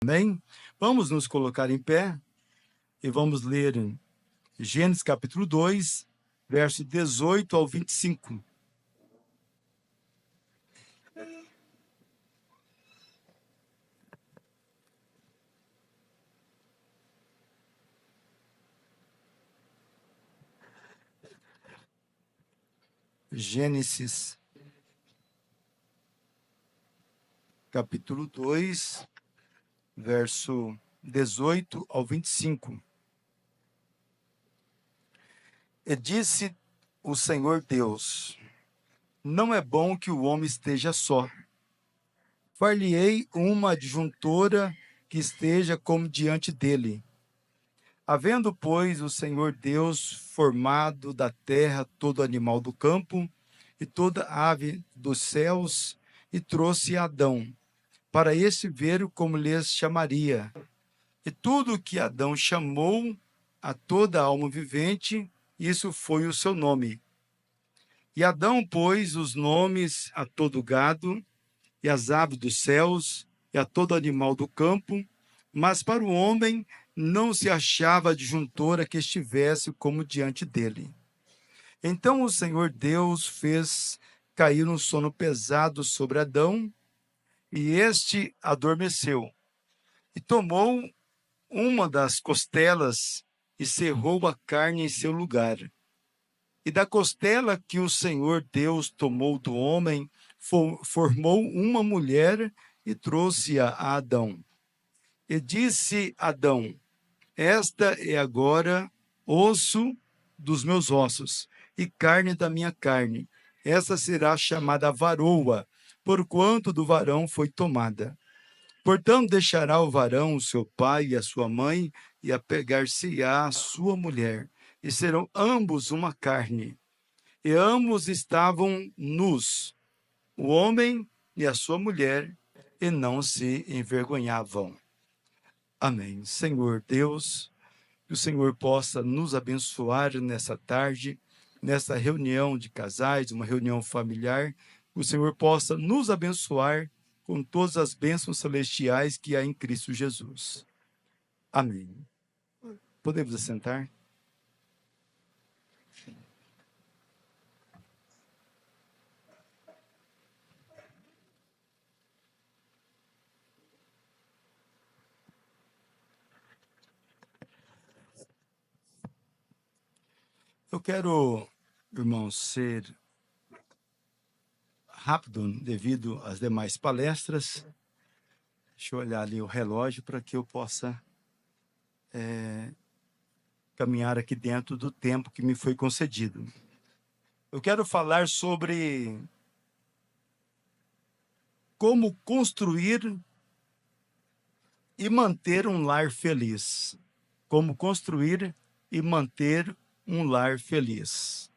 Amém? Vamos nos colocar em pé e vamos ler Gênesis capítulo 2, verso 18 ao 25. Gênesis capítulo 2, verso 18 ao 25. E disse o Senhor Deus: não é bom que o homem esteja só. Far-lhe-ei uma adjuntora que esteja como diante dele. Havendo, pois, o Senhor Deus formado da terra todo animal do campo e toda ave dos céus, e trouxe Adão, para este ver como lhes chamaria. E tudo que Adão chamou a toda alma vivente, isso foi o seu nome. E Adão pôs os nomes a todo gado, e às aves dos céus, e a todo animal do campo, mas para o homem não se achava adjuntora que estivesse como diante dele. Então o Senhor Deus fez cair um sono pesado sobre Adão, e este adormeceu. E tomou uma das costelas e cerrou a carne em seu lugar. E da costela que o Senhor Deus tomou do homem, formou uma mulher e trouxe-a a Adão. E disse Adão: esta é agora osso dos meus ossos e carne da minha carne. Esta será chamada varoa, porquanto do varão foi tomada. Portanto, deixará o varão o seu pai e a sua mãe, e apegar-se-á à sua mulher, e serão ambos uma carne. E ambos estavam nus, o homem e a sua mulher, e não se envergonhavam. Amém. Senhor Deus, que o Senhor possa nos abençoar nessa tarde, nessa reunião de casais, uma reunião familiar, que o Senhor possa nos abençoar com todas as bênçãos celestiais que há em Cristo Jesus. Amém. Podemos assentar? Eu quero, irmãos, ser rápido devido às demais palestras. Deixa eu olhar ali o relógio para que eu possa caminhar aqui dentro do tempo que me foi concedido. Eu quero falar sobre como construir e manter um lar feliz. Como construir e manter um lar feliz.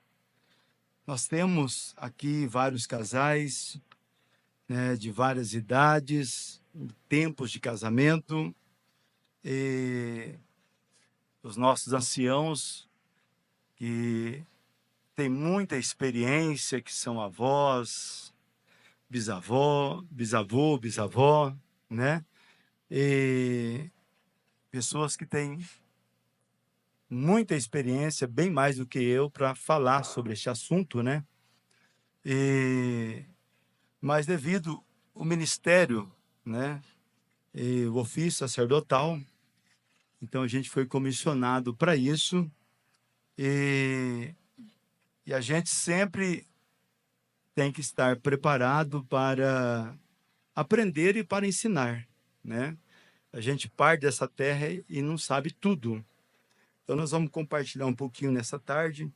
Nós temos aqui vários casais, né, de várias idades, tempos de casamento, e os nossos anciãos que têm muita experiência, que são avós, bisavó, bisavó, né? E pessoas que têm muita experiência, bem mais do que eu, para falar sobre este assunto, né? Mas devido ao ministério, né, e o ofício sacerdotal, então a gente foi comissionado para isso, e a gente sempre tem que estar preparado para aprender e para ensinar, né? A gente parte dessa terra e não sabe tudo. Então nós vamos compartilhar um pouquinho nessa tarde.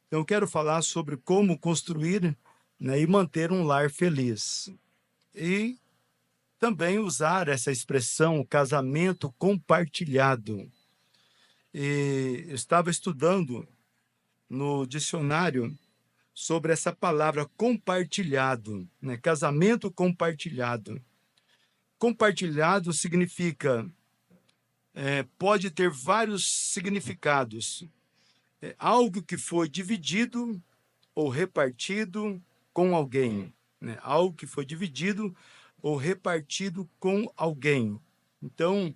Então eu quero falar sobre como construir, né, e manter um lar feliz. E também usar essa expressão casamento compartilhado. E eu estava estudando no dicionário sobre essa palavra compartilhado, né? Casamento compartilhado. Compartilhado significa, pode ter vários significados. Algo que foi dividido ou repartido com alguém, né? Algo que foi dividido ou repartido com alguém. Então,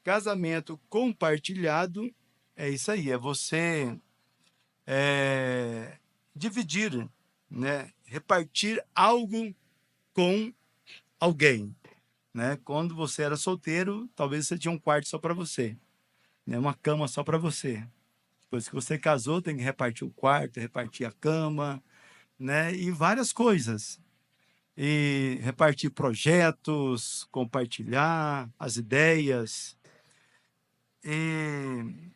casamento compartilhado é isso aí, é você dividir, né? Repartir algo com alguém, né? Quando você era solteiro, talvez você tinha um quarto só para você, né? Uma cama só para você. Depois que você casou, tem que repartir o quarto, repartir a cama, né? E várias coisas. E repartir projetos, compartilhar as ideias. E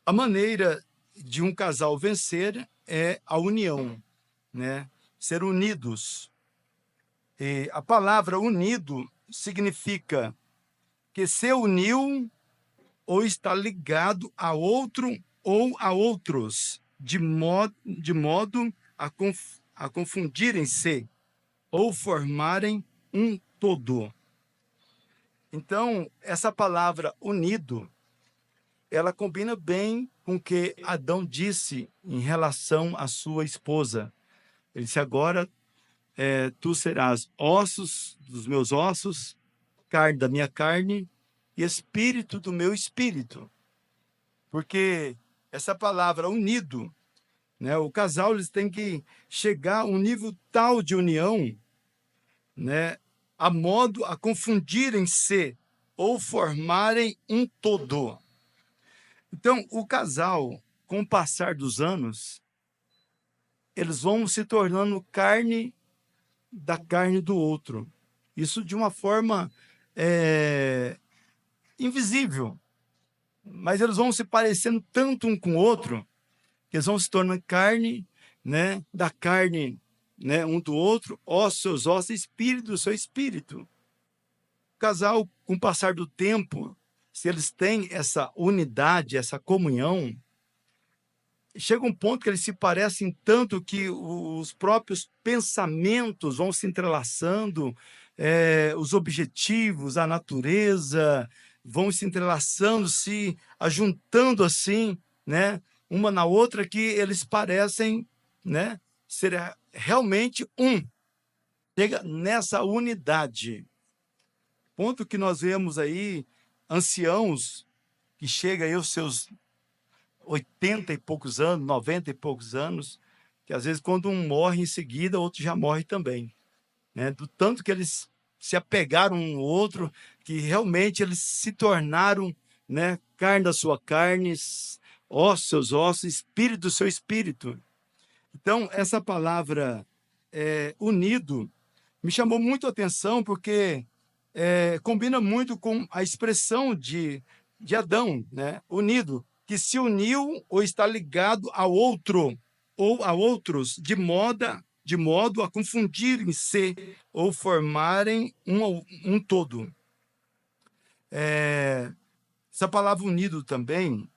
a maneira de um casal vencer é a união, né? Ser unidos. E a palavra unido significa que se uniu ou está ligado a outro ou a outros, de modo a confundirem-se ou formarem um todo. Então, essa palavra unido, ela combina bem com o que Adão disse em relação à sua esposa. Ele disse: agora tu serás ossos dos meus ossos, carne da minha carne e espírito do meu espírito. Porque essa palavra unido, né, o casal eles têm que chegar a um nível tal de união, né, a modo a confundirem-se ou formarem um todo. Então, o casal, com o passar dos anos, eles vão se tornando carne da carne do outro. Isso de uma forma invisível, mas eles vão se parecendo tanto um com o outro que eles vão se tornando carne, né, da carne, né, um do outro, ossos, seus ossos, espírito do seu espírito. O casal, com o passar do tempo, se eles têm essa unidade, essa comunhão, chega um ponto que eles se parecem tanto que os próprios pensamentos vão se entrelaçando, os objetivos, a natureza vão se entrelaçando, se ajuntando assim, né, uma na outra, que eles parecem, né, ser realmente um. Chega nessa unidade. Ponto que nós vemos aí anciãos que chegam aí aos seus 80 e poucos anos, 90 e poucos anos, que às vezes quando um morre em seguida, o outro já morre também, né? Do tanto que eles se apegaram um ao outro, que realmente eles se tornaram, né, carne da sua carne, ossos seus ossos, espírito do seu espírito. Então, essa palavra unido me chamou muito a atenção, porque combina muito com a expressão de Adão, né? Unido, que se uniu ou está ligado a outro ou a outros, de modo a confundirem-se ou formarem um todo. Essa palavra unido também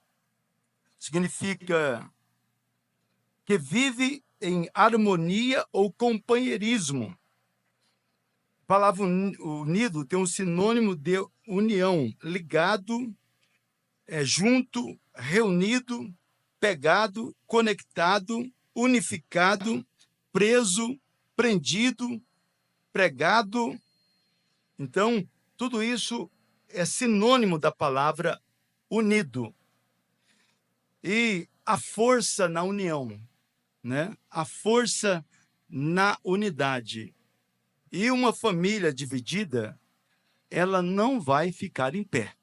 significa que vive em harmonia ou companheirismo. A palavra unido tem um sinônimo de união, ligado, junto, reunido, pegado, conectado, unificado, preso, prendido, pregado. Então, tudo isso é sinônimo da palavra unido. E a força na união, né? A força na unidade. E uma família dividida, ela não vai ficar em pé.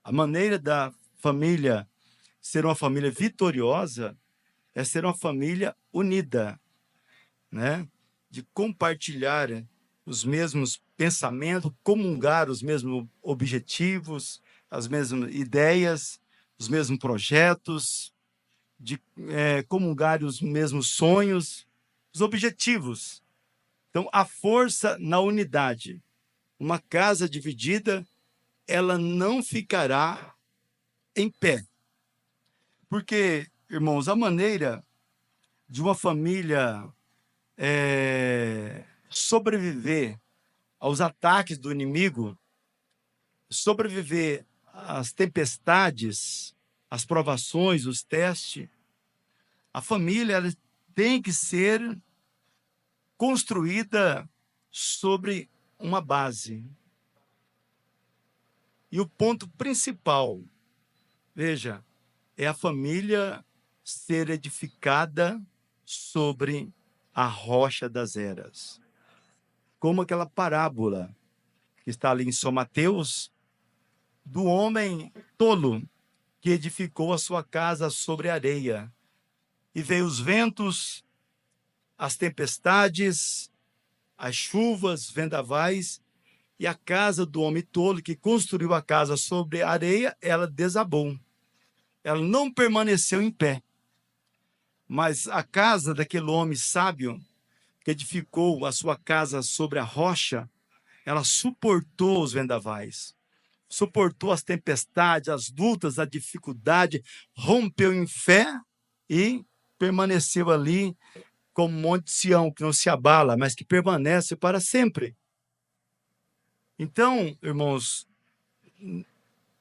A maneira da família ser uma família vitoriosa é ser uma família unida, né? De compartilhar os mesmos pensamentos, comungar os mesmos objetivos, as mesmas ideias, os mesmos projetos, de comungar os mesmos sonhos, os objetivos. Então, a força na unidade. Uma casa dividida, ela não ficará em pé. Porque, irmãos, a maneira de uma família sobreviver aos ataques do inimigo, sobreviver às tempestades, às provações, os testes, a família ela tem que ser construída sobre uma base. E o ponto principal, veja, é a família ser edificada sobre a rocha das eras. Como aquela parábola que está ali em São Mateus, do homem tolo que edificou a sua casa sobre areia. E veio os ventos, as tempestades, as chuvas, vendavais, e a casa do homem tolo que construiu a casa sobre areia, ela desabou. Ela não permaneceu em pé. Mas a casa daquele homem sábio, que edificou a sua casa sobre a rocha, ela suportou os vendavais, suportou as tempestades, as lutas, a dificuldade, rompeu em fé e permaneceu ali como Monte Sião, que não se abala, mas que permanece para sempre. Então, irmãos,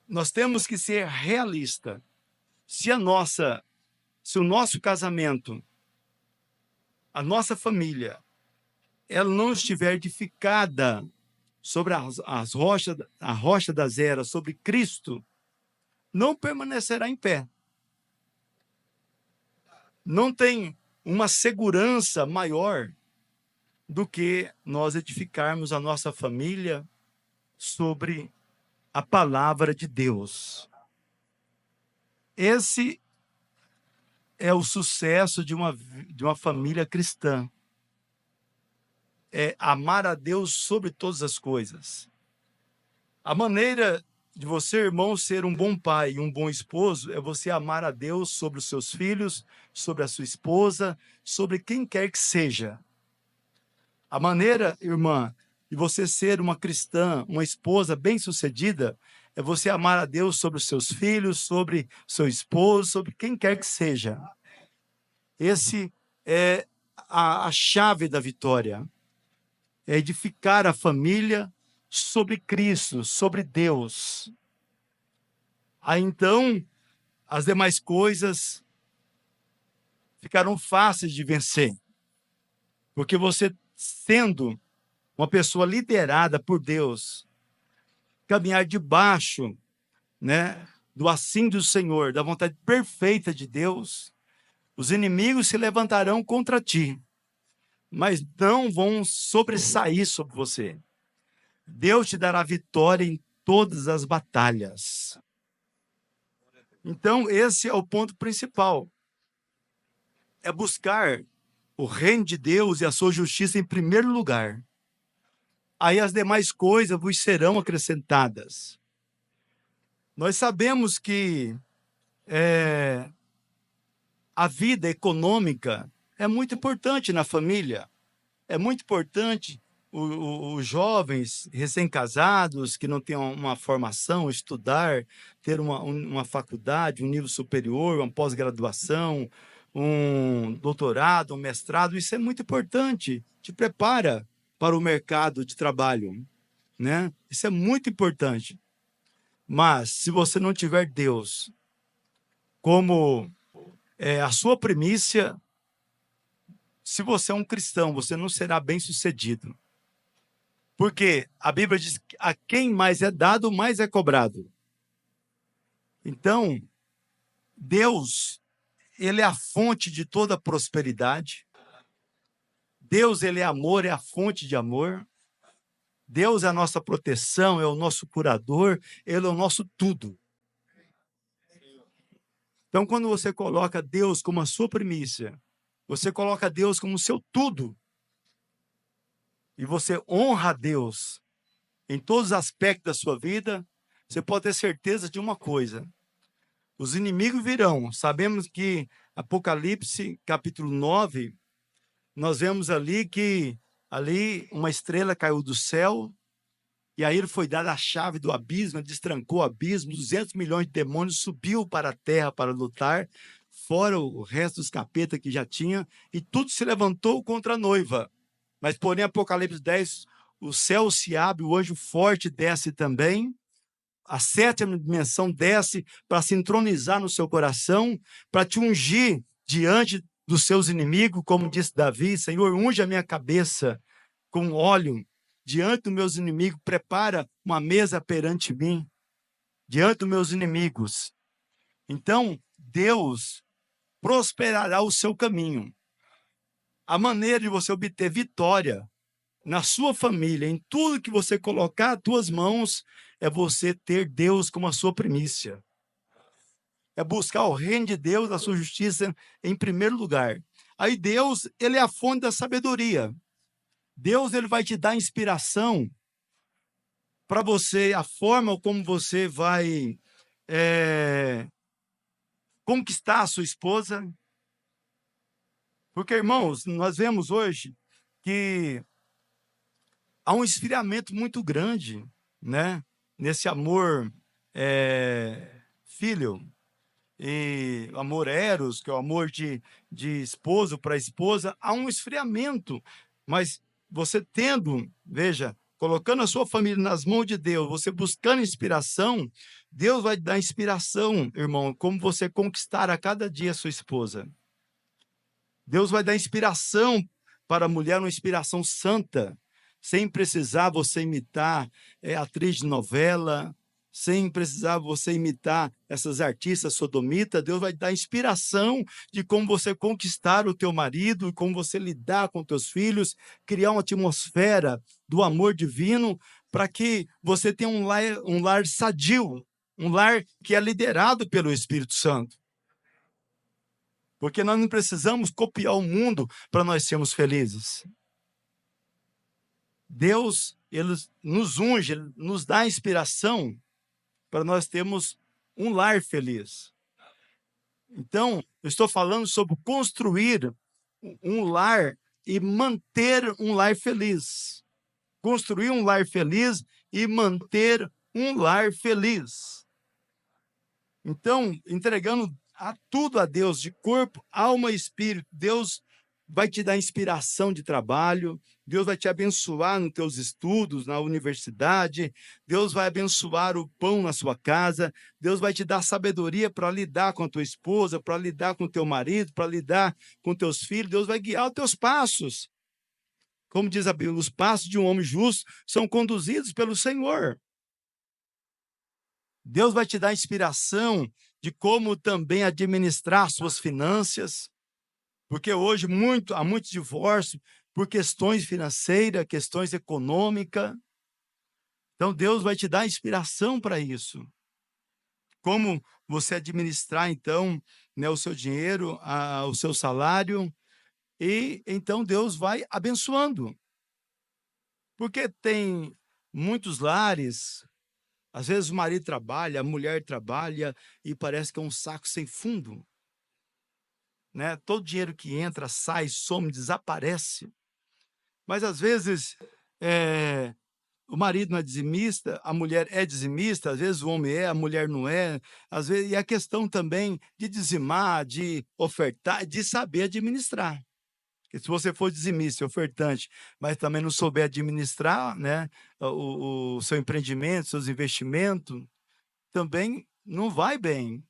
nós temos que ser realistas. Se o nosso casamento, a nossa família, ela não estiver edificada sobre a rocha das eras, sobre Cristo, não permanecerá em pé. Não tem uma segurança maior do que nós edificarmos a nossa família sobre a palavra de Deus. Esse é o sucesso de uma família cristã. É amar a Deus sobre todas as coisas. A maneira de você, irmão, ser um bom pai e um bom esposo é você amar a Deus sobre os seus filhos, sobre a sua esposa, sobre quem quer que seja. A maneira, irmã, de você ser uma cristã, uma esposa bem-sucedida, é você amar a Deus sobre os seus filhos, sobre seu esposo, sobre quem quer que seja. Esse é a chave da vitória. É edificar a família sobre Cristo, sobre Deus. Aí então, as demais coisas ficarão fáceis de vencer. Porque você, sendo uma pessoa liderada por Deus, caminhar debaixo, né, do assim do Senhor, da vontade perfeita de Deus, os inimigos se levantarão contra ti, mas não vão sobressair sobre você. Deus te dará vitória em todas as batalhas. Então, esse é o ponto principal. É buscar o reino de Deus e a sua justiça em primeiro lugar. Aí as demais coisas vos serão acrescentadas. Nós sabemos que a vida econômica é muito importante na família. É muito importante os jovens recém-casados que não têm uma formação, estudar, ter uma faculdade, um nível superior, uma pós-graduação, um doutorado, um mestrado. Isso é muito importante. Te prepara para o mercado de trabalho, né? Isso é muito importante. Mas se você não tiver Deus como a sua primícia, se você é um cristão, você não será bem-sucedido. Porque a Bíblia diz que a quem mais é dado, mais é cobrado. Então, Deus, ele é a fonte de toda prosperidade. Deus, ele é amor, é a fonte de amor. Deus é a nossa proteção, é o nosso curador, ele é o nosso tudo. Então, quando você coloca Deus como a sua primícia, você coloca Deus como o seu tudo, e você honra a Deus em todos os aspectos da sua vida, você pode ter certeza de uma coisa: os inimigos virão. Sabemos que Apocalipse, capítulo 9, nós vemos ali que uma estrela caiu do céu, e aí ele foi dada a chave do abismo, destrancou o abismo, 200 milhões de demônios subiu para a terra para lutar, fora o resto dos capetas que já tinha, e tudo se levantou contra a noiva. Mas, porém, Apocalipse 10, o céu se abre, o anjo forte desce também, a sétima dimensão desce para se entronizar no seu coração, para te ungir diante dos seus inimigos, como disse Davi: Senhor, unge a minha cabeça com óleo, diante dos meus inimigos, prepara uma mesa perante mim, diante dos meus inimigos. Então, Deus prosperará o seu caminho. A maneira de você obter vitória na sua família, em tudo que você colocar as tuas mãos, é você ter Deus como a sua primícia. É buscar o reino de Deus, a sua justiça em primeiro lugar. Aí Deus, ele é a fonte da sabedoria. Deus, ele vai te dar inspiração para você, a forma como você vai conquistar a sua esposa. Porque, irmãos, nós vemos hoje que há um esfriamento muito grande, né? Nesse amor filho, e amor eros, que é o amor de esposo para esposa, há um esfriamento. Mas você tendo, veja, colocando a sua família nas mãos de Deus, você buscando inspiração, Deus vai te dar inspiração, irmão, como você conquistar a cada dia a sua esposa. Deus vai dar inspiração para a mulher, uma inspiração santa, sem precisar você imitar atriz de novela, sem precisar você imitar essas artistas sodomitas. Deus vai dar inspiração de como você conquistar o teu marido, como você lidar com teus filhos, criar uma atmosfera do amor divino para que você tenha um lar sadio, um lar que é liderado pelo Espírito Santo. Porque nós não precisamos copiar o mundo para nós sermos felizes. Deus, ele nos unge, ele nos dá inspiração para nós termos um lar feliz. Então, eu estou falando sobre construir um lar e manter um lar feliz. Construir um lar feliz e manter um lar feliz. Então, entregando tudo a Deus, de corpo, alma e espírito, Deus vai te dar inspiração de trabalho, Deus vai te abençoar nos teus estudos, na universidade, Deus vai abençoar o pão na sua casa, Deus vai te dar sabedoria para lidar com a tua esposa, para lidar com o teu marido, para lidar com teus filhos, Deus vai guiar os teus passos. Como diz a Bíblia, os passos de um homem justo são conduzidos pelo Senhor. Deus vai te dar inspiração de como também administrar suas finanças, porque hoje há muito divórcio por questões financeiras, questões econômicas. Então, Deus vai te dar inspiração para isso. Como você administrar, então, né, o seu dinheiro, o seu salário, e então Deus vai abençoando. Porque tem muitos lares, às vezes o marido trabalha, a mulher trabalha e parece que é um saco sem fundo, né? Todo dinheiro que entra, sai, some, desaparece. Mas às vezes o marido não é dizimista, a mulher é dizimista, às vezes o homem é, a mulher não é. Às vezes, e a questão também de dizimar, de ofertar, de saber administrar. Porque se você for dizimista e ofertante, mas também não souber administrar, né, o seu empreendimento, seus investimentos, também não vai bem.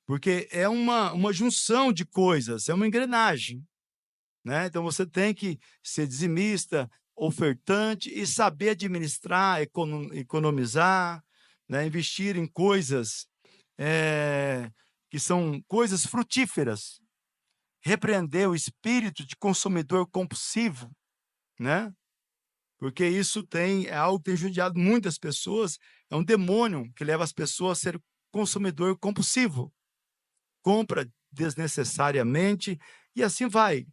Porque é uma junção de coisas, é uma engrenagem, né? Então você tem que ser dizimista, ofertante e saber administrar, economizar, né? Investir em coisas que são coisas frutíferas. Repreender o espírito de consumidor compulsivo, né? Porque isso é algo que tem judiado muitas pessoas, é um demônio que leva as pessoas a ser consumidor compulsivo. Compra desnecessariamente e assim vai.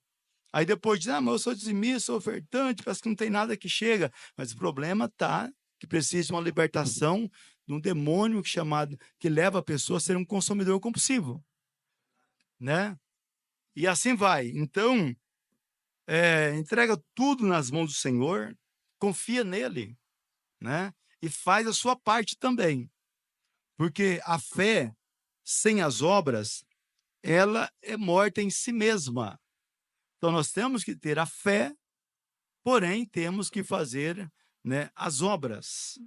Aí depois diz, mas eu sou dizimista, sou ofertante, parece que não tem nada que chega. Mas o problema está que precisa de uma libertação de um demônio que leva a pessoa a ser um consumidor compulsivo, né? E assim vai. Então, entrega tudo nas mãos do Senhor, confia nele, né? E faz a sua parte também. Porque a fé sem as obras, ela é morta em si mesma. Então, nós temos que ter a fé, porém, temos que fazer, né, as obras.